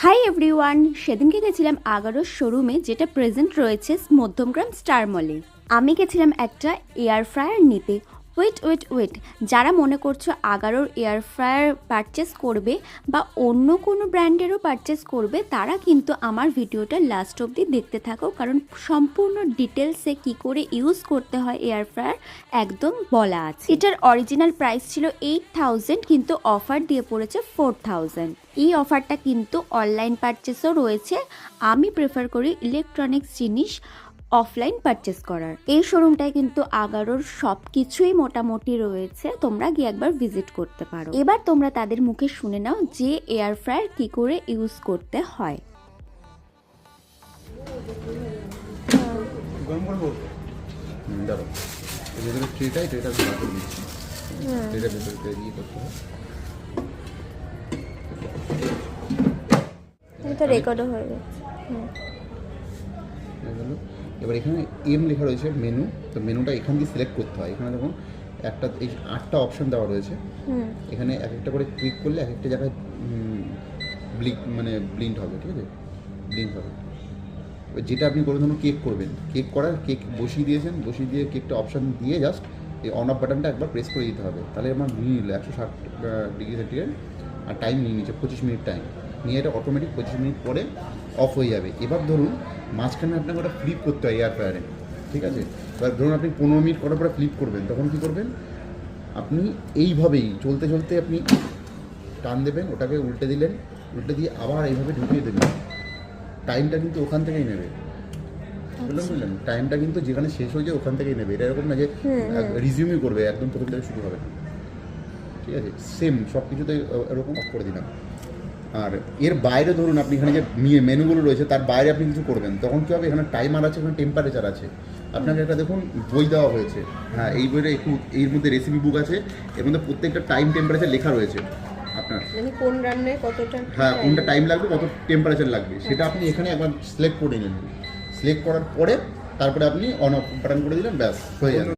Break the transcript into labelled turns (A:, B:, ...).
A: Hi everyone, সেদিনকে গেছিলাম আগারোর শোরুমে, যেটা প্রেজেন্ট রয়েছে মধ্যমগ্রাম স্টার মলে। আমি গেছিলাম একটা এয়ার ফ্রায়ার নিতে। ওয়েট, যারা মনে করছো আগারোর এয়ার ফ্রায়ার পারচেস করবে বা অন্য কোনো ব্র্যান্ডেরও পারচেস করবে, তারা কিন্তু আমার ভিডিওটা লাস্ট অবধি দেখতে থাকো, কারণ সম্পূর্ণ ডিটেলসে কি করে ইউজ করতে হয় এয়ার ফ্রায়ার একদম বলা আছে। এটার অরিজিনাল প্রাইস ছিল 8,000, কিন্তু অফার দিয়ে পড়েছে 4,000। এই অফারটা কিন্তু অনলাইন পারচেসও রয়েছে। আমি প্রেফার করি ইলেকট্রনিক্স জিনিস অফলাইন পারচেস করার। এই শোরুমটায় কিন্তু আগারোর সব কিছুই মোটামুটি রয়েছে, তোমরা গিয়ে একবার ভিজিট করতে পারো। এবার তোমরা তাদের মুখে শুনে নাও যে এয়ার ফ্রায়ার কি করে ইউজ করতে হয়।
B: গরম করবো দাঁড়ো, ভেতরে ট্রেটাই ট্রেটা ভালো করে দিচ্ছি। ট্রেটা ভেতরে দিয়ে করতে হবে।
A: এটা রেকর্ডও হয়ে গেছে।
B: এবার এখানে এম লেখা রয়েছে মেনু, তো মেনুটা এখান দিয়ে সিলেক্ট করতে হয়। এখানে দেখুন একটা এই 8টা অপশন দেওয়া রয়েছে। এখানে এক একটা করে ক্লিক করলে এক একটা জায়গায় ব্লিন্ড হবে, ঠিক আছে, ব্লিঙ্ক হবে। এবার যেটা আপনি করে ধরুন কেক করবেন, কেক বসিয়ে দিয়েছেন, বসিয়ে দিয়ে কেকটা অপশান দিয়ে জাস্ট এই অন অফ বাটনটা একবার প্রেস করে দিতে হবে। তাহলে আমার নিয়ে নিল 160°C আর টাইম নিয়ে নিচ্ছে 25 মিনিট টাইম নিয়ে, এটা অটোমেটিক 25 মিনিট পরে অফ হয়ে যাবে। এবার ধরুন মাঝখানে আপনাকে ওটা ফ্লিপ করতে হয় এয়ার ফ্রায়ারে, ঠিক আছে। এবার ধরুন আপনি 15 মিনিট করার পরে ফ্লিপ করবেন, তখন কী করবেন, আপনি এইভাবেই চলতে চলতে আপনি টান দেবেন, ওটাকে উল্টে দিলেন, উল্টে দিয়ে আবার এইভাবে ঢুকিয়ে দেবেন। টাইমটা কিন্তু ওখান থেকেই নেবে, বুঝলেন? টাইমটা কিন্তু যেখানে শেষ হয়ে যায় ওখান থেকেই নেবে। এটা এরকম না যে রিজিউমই করবে, একদম প্রথম থেকে শুরু হবে, ঠিক আছে। সেম সব কিছুতে এরকম অফ করে দিলাম। আর এর বাইরে ধরুন আপনি এখানে যে মেনুগুলো রয়েছে তার বাইরে আপনি কিছু করবেন, তখন কী হবে, এখানে টাইমার আছে, এখানে টেম্পারেচার আছে। আপনাকে একটা দেখুন বই দেওয়া হয়েছে, হ্যাঁ এই বইটা একটু এর মধ্যে রেসিপি বুক আছে, এর মধ্যে প্রত্যেকটা টাইম টেম্পারেচার লেখা রয়েছে আপনার,
C: মানে কোন রান্নায় কতটা,
B: হ্যাঁ কোনটা টাইম লাগবে, কত টেম্পারেচার লাগবে, সেটা আপনি এখানে একবার সিলেক্ট করে নিন। সিলেক্ট করার পরে তারপরে আপনি অন অফ বাটন করে দিলেন, ব্যাস হয়ে যাবে।